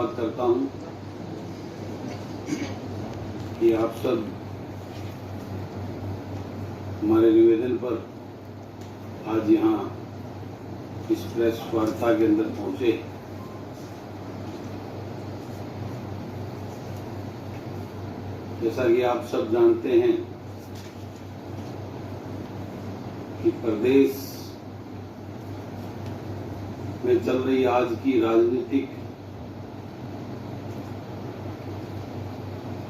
धन्यवाद करता हूं कि आप सब हमारे निवेदन पर आज यहाँ इस प्रेस वार्ता के अंदर पहुंचे। जैसा कि आप सब जानते हैं कि प्रदेश में चल रही आज की राजनीतिक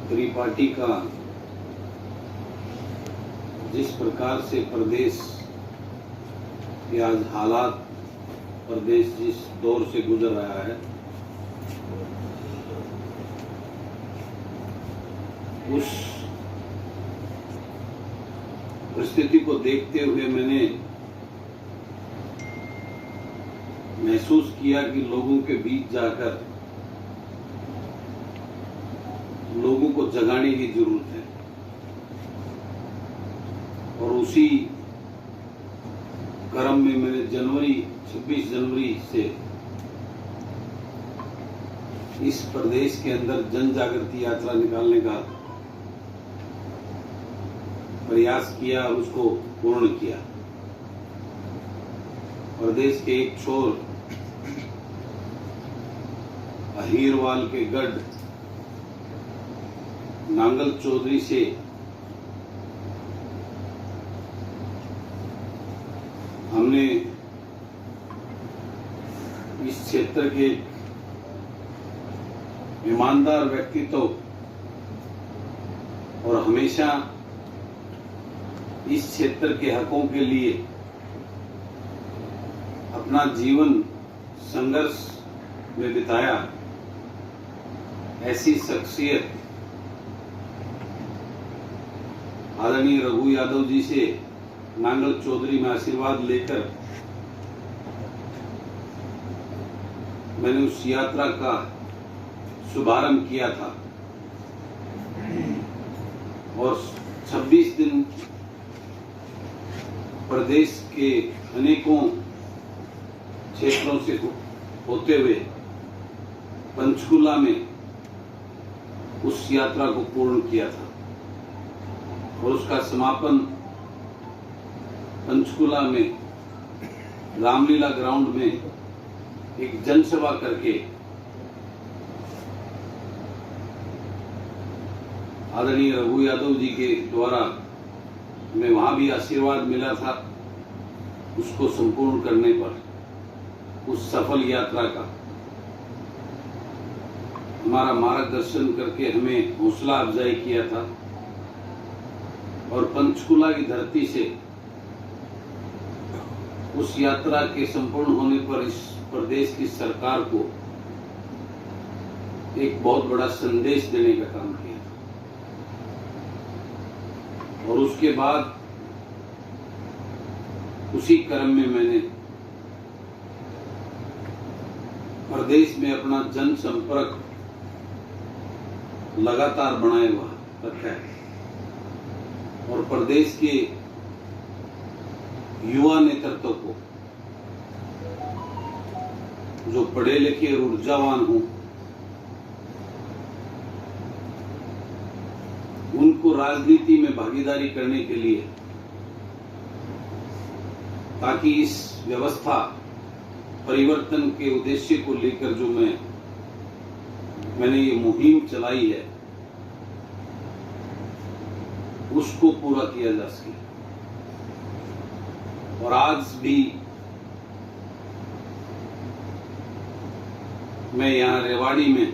त्रिपाठी का जिस प्रकार से प्रदेश के आज हालात, प्रदेश जिस दौर से गुजर रहा है, उस परिस्थिति को देखते हुए मैंने महसूस किया कि लोगों के बीच जाकर लोगों को जगाने की जरूरत है। और उसी क्रम में मैंने 26 जनवरी से इस प्रदेश के अंदर जन जागृति यात्रा निकालने का प्रयास किया और उसको पूर्ण किया। प्रदेश के एक छोर अहीरवाल के गढ़ नांगल चौधरी से हमने इस क्षेत्र के ईमानदार व्यक्तित्व और हमेशा इस क्षेत्र के हकों के लिए अपना जीवन संघर्ष में बिताया, ऐसी शख्सियत आदरणीय रघु यादव जी से नांगल चौधरी में आशीर्वाद लेकर मैंने उस यात्रा का शुभारंभ किया था। और 26 दिन प्रदेश के अनेकों क्षेत्रों से होते हुए पंचकुला में उस यात्रा को पूर्ण किया था और उसका समापन पंचकुला में रामलीला ग्राउंड में एक जनसभा करके आदरणीय रघु यादव जी के द्वारा मैं वहां भी आशीर्वाद मिला था। उसको संपूर्ण करने पर उस सफल यात्रा का हमारा मार्गदर्शन करके हमें हौसला अफजाई किया था और पंचकुला की धरती से उस यात्रा के संपूर्ण होने पर इस प्रदेश की सरकार को एक बहुत बड़ा संदेश देने का काम किया। और उसके बाद उसी क्रम में मैंने प्रदेश में अपना जनसंपर्क लगातार बनाए हुआ रखा है और प्रदेश के युवा नेतृत्व को, जो पढ़े लिखे और ऊर्जावान हों, उनको राजनीति में भागीदारी करने के लिए, ताकि इस व्यवस्था परिवर्तन के उद्देश्य को लेकर जो मैंने ये मुहिम चलाई है उसको पूरा किया जा सके। और आज भी मैं यहाँ रेवाड़ी में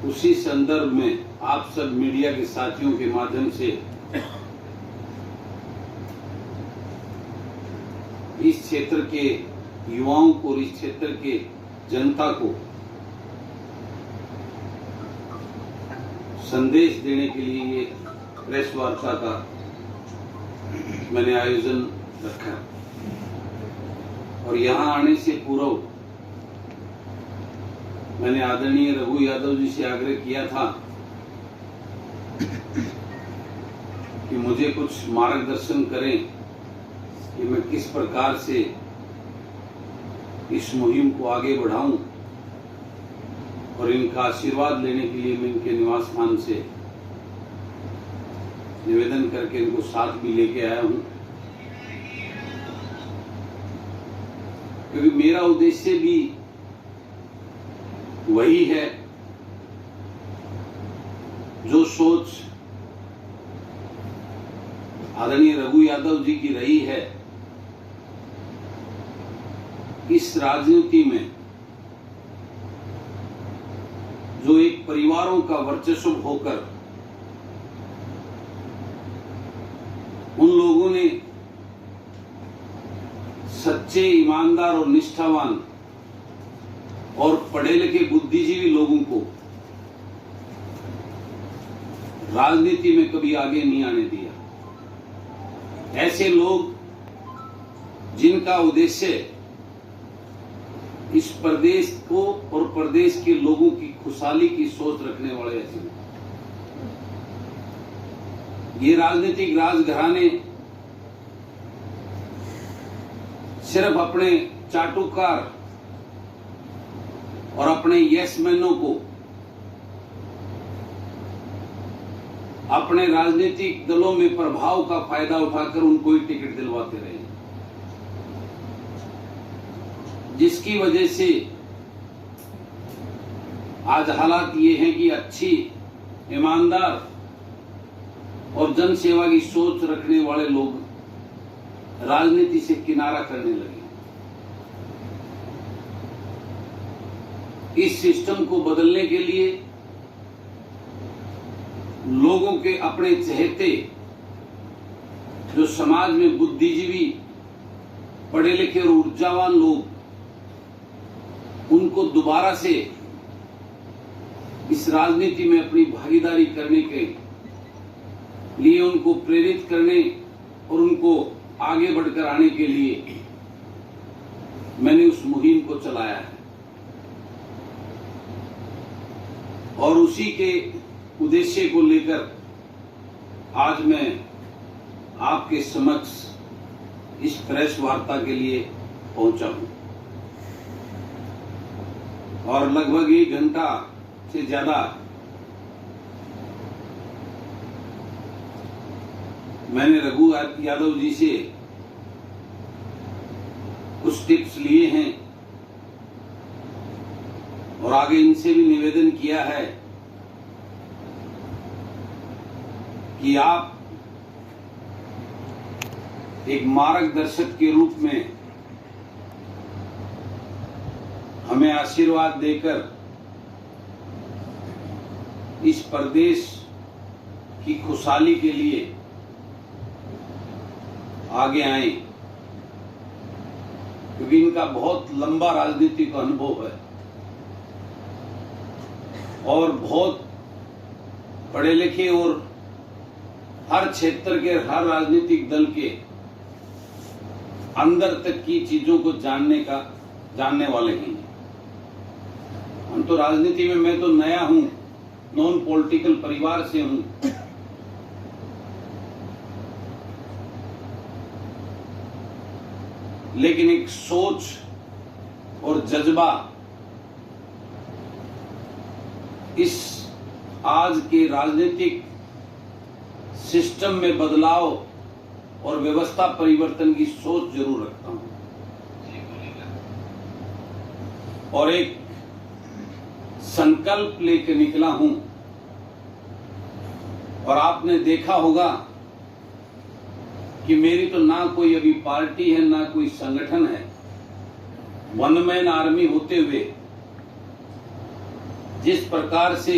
उसी संदर्भ में आप सब मीडिया के साथियों के माध्यम से इस क्षेत्र के युवाओं को और इस क्षेत्र के जनता को संदेश देने के लिए ये प्रेस वार्ता का मैंने आयोजन रखा। और यहाँ आने से पूर्व मैंने आदरणीय रघु यादव जी से आग्रह किया था कि मुझे कुछ मार्गदर्शन करें कि मैं किस प्रकार से इस मुहिम को आगे बढ़ाऊं और इनका आशीर्वाद लेने के लिए मैं इनके निवास स्थान से निवेदन करके इनको साथ भी लेके आया हूं, क्योंकि मेरा उद्देश्य भी वही है जो सोच आदरणीय रघु यादव जी की रही है। इस राजनीति में जो एक परिवारों का वर्चस्व होकर उन लोगों ने सच्चे, ईमानदार और निष्ठावान और पढ़े लिखे बुद्धिजीवी लोगों को राजनीति में कभी आगे नहीं आने दिया। ऐसे लोग जिनका उद्देश्य इस प्रदेश को और प्रदेश के लोगों की खुशहाली की सोच रखने वाले ऐसे लोग। ये राजनीतिक राजघराने सिर्फ अपने चाटुकार और अपने यशमैनों को अपने राजनीतिक दलों में प्रभाव का फायदा उठाकर उनको ही टिकट दिलवाते रहे, जिसकी वजह से आज हालात ये हैं कि अच्छी, ईमानदार और जन सेवा की सोच रखने वाले लोग राजनीति से किनारा करने लगे। इस सिस्टम को बदलने के लिए लोगों के अपने चहेते जो समाज में बुद्धिजीवी, पढ़े लिखे और ऊर्जावान लोग, उनको दोबारा से इस राजनीति में अपनी भागीदारी करने के लिए उनको प्रेरित करने और उनको आगे बढ़कर आने के लिए मैंने उस मुहिम को चलाया है। और उसी के उद्देश्य को लेकर आज मैं आपके समक्ष इस प्रेस वार्ता के लिए पहुंचा हूं और लगभग 1 घंटा से ज्यादा मैंने रघु यादव जी से कुछ टिप्स लिए हैं और आगे इनसे भी निवेदन किया है कि आप एक मार्गदर्शक के रूप में हमें आशीर्वाद देकर इस प्रदेश की खुशहाली के लिए आगे आए, क्योंकि इनका बहुत लंबा राजनीतिक अनुभव है और बहुत पढ़े लिखे और हर क्षेत्र के, हर राजनीतिक दल के अंदर तक की चीजों को जानने वाले हैं। हम तो राजनीति में, मैं तो नया हूं, नॉन पॉलिटिकल परिवार से हूं, लेकिन एक सोच और जज्बा इस आज के राजनीतिक सिस्टम में बदलाव और व्यवस्था परिवर्तन की सोच जरूर रखता हूं और एक संकल्प लेकर निकला हूं। और आपने देखा होगा कि मेरी तो ना कोई अभी पार्टी है, ना कोई संगठन है। वन मैन आर्मी होते हुए जिस प्रकार से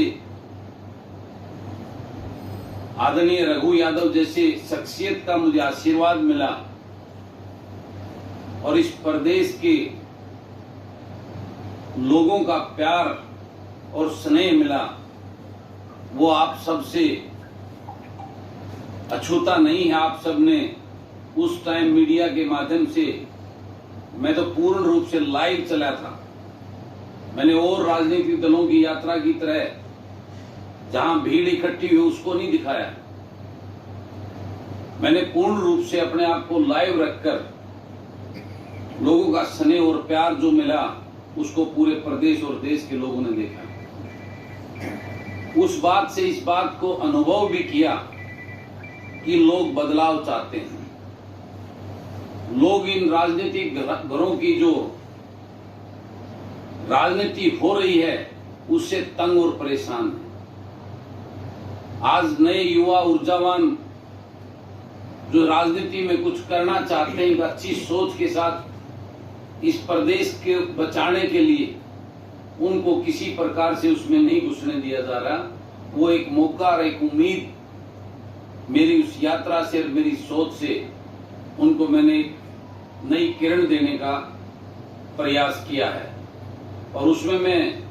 आदरणीय रघु यादव जैसे शख्सियत का मुझे आशीर्वाद मिला और इस प्रदेश के लोगों का प्यार और स्नेह मिला, वो आप सबसे अछूता नहीं है। आप सबने उस टाइम मीडिया के माध्यम से, मैं तो पूर्ण रूप से लाइव चला था, मैंने और राजनीतिक दलों की यात्रा की तरह जहां भीड़ इकट्ठी हुई उसको नहीं दिखाया। मैंने पूर्ण रूप से अपने आप को लाइव रखकर लोगों का स्नेह और प्यार जो मिला उसको पूरे प्रदेश और देश के लोगों ने देखा। उस बात से इस बात को अनुभव भी किया कि लोग बदलाव चाहते हैं। लोग इन राजनीतिक घरों की जो राजनीति हो रही है उससे तंग और परेशान है। आज नए युवा ऊर्जावान जो राजनीति में कुछ करना चाहते हैं, अच्छी सोच के साथ इस प्रदेश के बचाने के लिए उनको किसी प्रकार से उसमें नहीं घुसने दिया जा रहा। वो एक मौका और एक उम्मीद मेरी उस यात्रा से, मेरी सोच से उनको मैंने नई किरण देने का प्रयास किया है। और उसमें मैं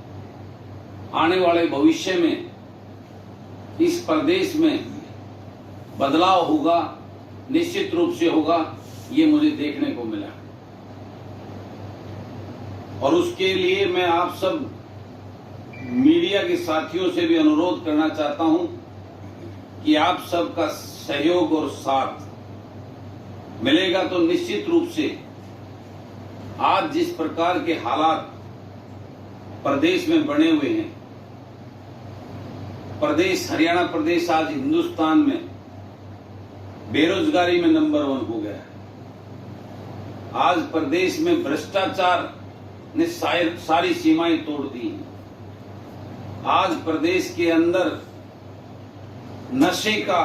आने वाले भविष्य में इस प्रदेश में बदलाव होगा, निश्चित रूप से होगा, ये मुझे देखने को मिला। और उसके लिए मैं आप सब मीडिया के साथियों से भी अनुरोध करना चाहता हूं कि आप सबका सहयोग और साथ मिलेगा तो निश्चित रूप से आज जिस प्रकार के हालात प्रदेश में बने हुए हैं, प्रदेश हरियाणा प्रदेश आज हिंदुस्तान में बेरोजगारी में नंबर 1 हो गया है। आज प्रदेश में भ्रष्टाचार ने सारी सीमाएं तोड़ दी हैं। आज प्रदेश के अंदर नशे का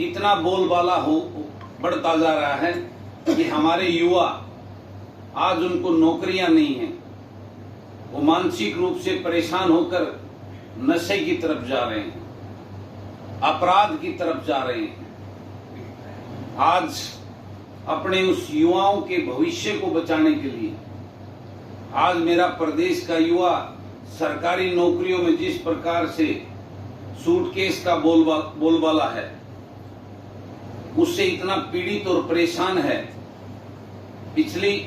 इतना बोलबाला बढ़ता जा रहा है कि हमारे युवा आज उनको नौकरियां नहीं हैं। वो मानसिक रूप से परेशान होकर नशे की तरफ जा रहे हैं, अपराध की तरफ जा रहे हैं। आज अपने उस युवाओं के भविष्य को बचाने के लिए आज मेरा प्रदेश का युवा सरकारी नौकरियों में जिस प्रकार से सूटकेस का बोलबाला है, उससे इतना पीड़ित और परेशान है। पिछली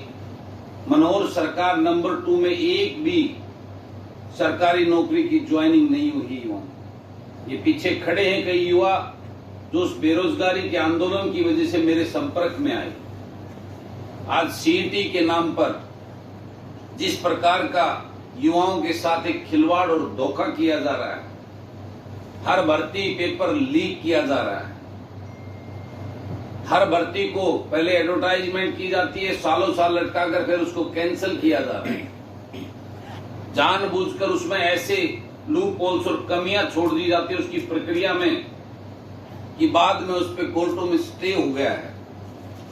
मनोहर सरकार नंबर 2 में एक भी सरकारी नौकरी की ज्वाइनिंग नहीं हुई युवाओं। ये पीछे खड़े हैं कई युवा जो उस बेरोजगारी के आंदोलन की वजह से मेरे संपर्क में आए। आज सीईटी के नाम पर जिस प्रकार का युवाओं के साथ एक खिलवाड़ और धोखा किया जा रहा है, हर भर्ती पेपर लीक किया जा रहा है। हर भर्ती को पहले एडवर्टाइजमेंट की जाती है, सालों साल लटकाकर फिर उसको कैंसिल किया जा रहा है। जानबूझकर उसमें ऐसे लूप होल्स और कमियां छोड़ दी जाती है उसकी प्रक्रिया में कि बाद में उस पर कोर्टों में स्टे हो गया है।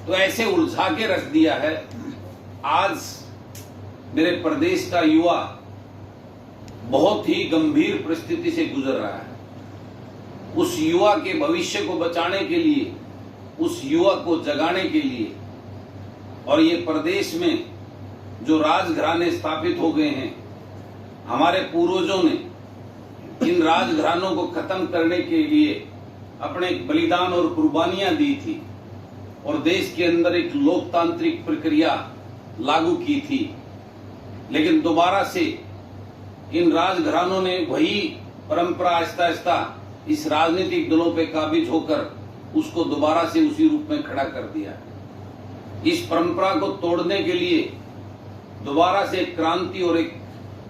तो ऐसे उलझा के रख दिया है। आज मेरे प्रदेश का युवा बहुत ही गंभीर परिस्थिति से गुजर रहा है। उस युवा के भविष्य को बचाने के लिए, उस युवा को जगाने के लिए, और ये प्रदेश में जो राजघराने स्थापित हो गए हैं, हमारे पूर्वजों ने इन राजघरानों को खत्म करने के लिए अपने बलिदान और कुर्बानियां दी थी और देश के अंदर एक लोकतांत्रिक प्रक्रिया लागू की थी। लेकिन दोबारा से इन राजघरानों ने वही परंपरा आहिस्ता आहिस्ता इस राजनीतिक दलों पे काबिज होकर उसको दोबारा से उसी रूप में खड़ा कर दिया। इस परंपरा को तोड़ने के लिए दोबारा से एक क्रांति और एक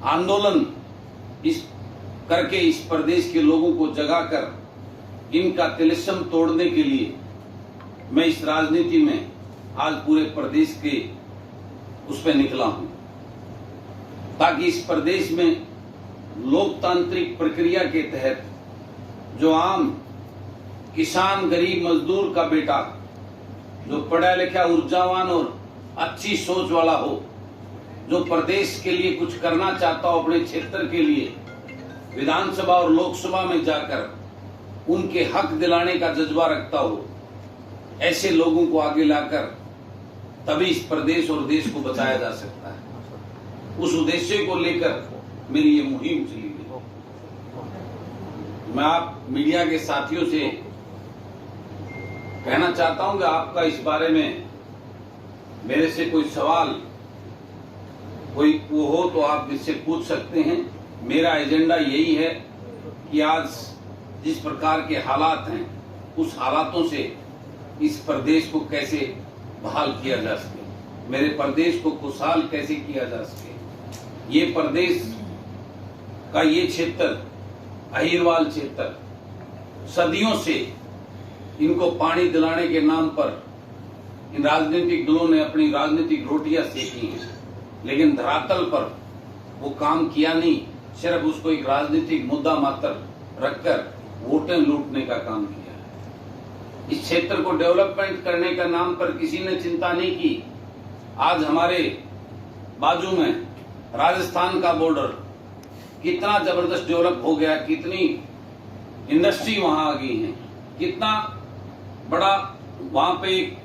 आंदोलन करके इस प्रदेश के लोगों को जगाकर इनका तिलिस्म तोड़ने के लिए मैं इस राजनीति में आज पूरे प्रदेश के उस पर निकला हूं, ताकि इस प्रदेश में लोकतांत्रिक प्रक्रिया के तहत जो आम किसान, गरीब मजदूर का बेटा जो पढ़ा लिखा, ऊर्जावान और अच्छी सोच वाला हो, जो प्रदेश के लिए कुछ करना चाहता हो, अपने क्षेत्र के लिए विधानसभा और लोकसभा में जाकर उनके हक दिलाने का जज्बा रखता हो, ऐसे लोगों को आगे लाकर तभी इस प्रदेश और देश को बचाया जा सकता है। उस उद्देश्य को लेकर मेरी ये मुहिम चली गई। मैं आप मीडिया के साथियों से कहना चाहता हूं कि आपका इस बारे में मेरे से कोई सवाल कोई वो हो तो आप मुझसे पूछ सकते हैं। मेरा एजेंडा यही है कि आज जिस प्रकार के हालात हैं, उस हालातों से इस प्रदेश को कैसे बहाल किया जा सके। मेरे प्रदेश को खुशहाल कैसे किया जा सके। ये प्रदेश का ये क्षेत्र, अहिरवाल क्षेत्र, सदियों से इनको पानी दिलाने के नाम पर इन राजनीतिक दलों ने अपनी राजनीतिक रोटियां सेकी हैं, लेकिन धरातल पर वो काम किया नहीं। सिर्फ उसको एक राजनीतिक मुद्दा मात्र रखकर वोटें लूटने का काम किया है। इस क्षेत्र को डेवलपमेंट करने का नाम पर किसी ने चिंता नहीं की। आज हमारे बाजू में राजस्थान का बॉर्डर कितना जबरदस्त डेवलप हो गया, कितनी इंडस्ट्री वहां आ गई है, कितना बड़ा वहां पे एक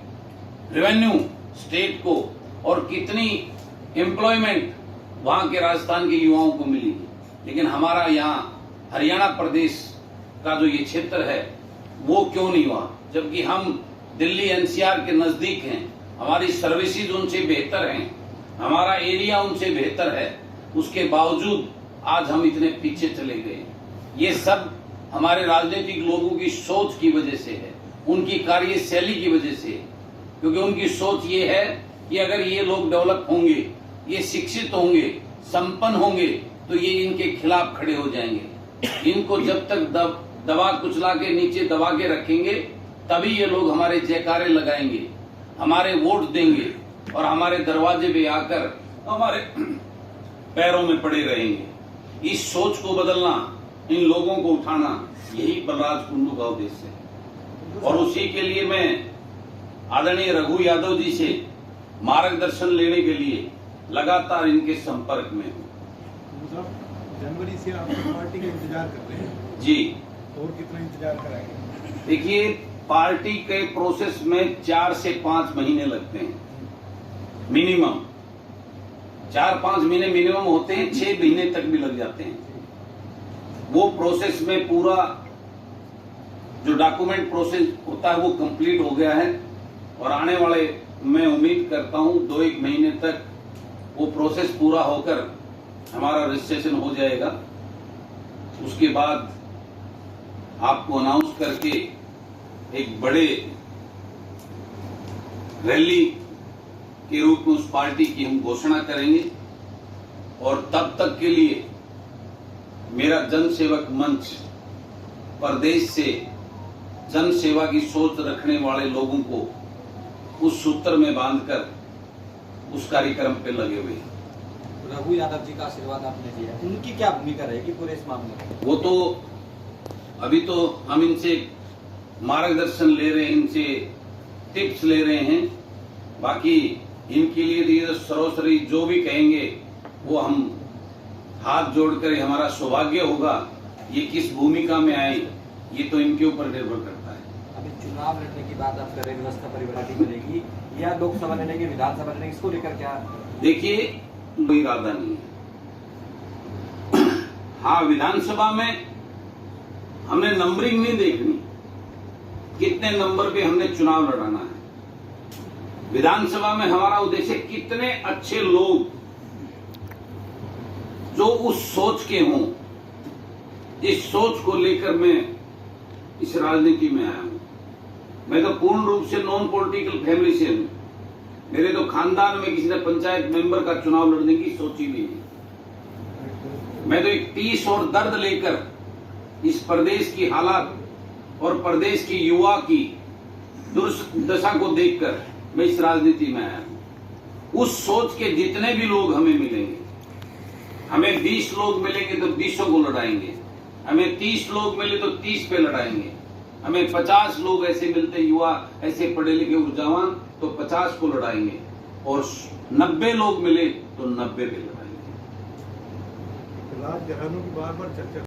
रेवेन्यू स्टेट को और कितनी एम्प्लॉयमेंट वहां के राजस्थान के युवाओं को मिली है। लेकिन हमारा यहाँ हरियाणा प्रदेश का जो ये क्षेत्र है वो क्यों नहीं हुआ, जबकि हम दिल्ली एनसीआर के नजदीक हैं, हमारी सर्विसेज उनसे बेहतर हैं, हमारा एरिया उनसे बेहतर है, उसके बावजूद आज हम इतने पीछे चले गए। ये सब हमारे राजनीतिक लोगों की सोच की वजह से है, उनकी कार्यशैली की वजह से, क्योंकि उनकी सोच ये है कि अगर ये लोग डेवलप होंगे, ये शिक्षित होंगे, संपन्न होंगे, तो ये इनके खिलाफ खड़े हो जाएंगे। इनको जब तक दबा कुचला के नीचे दबा के रखेंगे, तभी ये लोग हमारे जयकारे लगाएंगे, हमारे वोट देंगे और हमारे दरवाजे पे आकर हमारे पैरों में पड़े रहेंगे। इस सोच को बदलना, इन लोगों को उठाना, यही बलराज कुंडू का उद्देश्य है। और उसी के लिए मैं आदरणीय रघु यादव जी से मार्गदर्शन लेने के लिए लगातार इनके संपर्क में हूँ। जनवरी से आप पार्टी का इंतजार कर रहे हैं जी, और कितना इंतजार कराएंगे? देखिए, पार्टी के प्रोसेस में 4 से 5 महीने लगते हैं मिनिमम। 4-5 महीने मिनिमम होते हैं, 6 महीने तक भी लग जाते हैं। वो प्रोसेस में पूरा जो डॉक्यूमेंट प्रोसेस होता है वो कंप्लीट हो गया है और आने वाले, मैं उम्मीद करता हूं 2-1 महीने तक वो प्रोसेस पूरा होकर हमारा रजिस्ट्रेशन हो जाएगा। उसके बाद आपको अनाउंस करके एक बड़े रैली के रूप में उस पार्टी की हम घोषणा करेंगे और तब तक के लिए मेरा जन सेवक मंच प्रदेश से जन सेवा की सोच रखने वाले लोगों को उस सूत्र में बांधकर उस कार्यक्रम पे लगे हुए हैं। रघु यादव जी का आशीर्वाद आपने दिया, उनकी क्या भूमिका रहेगी पूरे इस मामले में? वो तो अभी तो हम इनसे मार्गदर्शन ले रहे हैं, इनसे टिप्स ले रहे हैं। बाकी इनके लिए सर्वोपरि जो भी कहेंगे वो हम हाथ जोड़कर, हमारा सौभाग्य होगा। ये किस भूमिका में आए ये तो इनके ऊपर निर्भर करता है। अभी चुनाव लड़ने की बात आप कर रहे हैं, व्यवस्था परिवर्तन बनेगी या लोकसभा लड़ेंगे, विधानसभा लड़ेंगे, इसको लेकर क्या? देखिए, कोई इरादा नहीं है। हाँ, विधानसभा में हमने नंबरिंग नहीं देखनी, कितने नंबर पे हमने चुनाव लड़ाना है। विधानसभा में हमारा उद्देश्य कितने अच्छे लोग जो उस सोच के हों, इस सोच को लेकर मैं इस राजनीति में आया हूं। मैं तो पूर्ण रूप से नॉन पॉलिटिकल फैमिली से हूं। मेरे तो खानदान में किसी ने पंचायत मेंबर का चुनाव लड़ने की सोची भी नहीं। मैं तो एक टीस और दर्द लेकर इस प्रदेश की हालात और प्रदेश की युवा की दुर्दशा को देखकर मैं इस राजनीति में आया हूं। उस सोच के जितने भी लोग हमें मिलेंगे, हमें 20 लोग मिलेंगे तो 20 को लड़ाएंगे, हमें 30 लोग मिले तो 30 पे लड़ाएंगे, हमें 50 लोग ऐसे मिलते युवा, ऐसे पढ़े लिखे ऊर्जावान, तो 50 को लड़ाएंगे, और 90 लोग मिले तो 90 पे लड़ाएंगे। राज घरानों की बार-बार चर्चा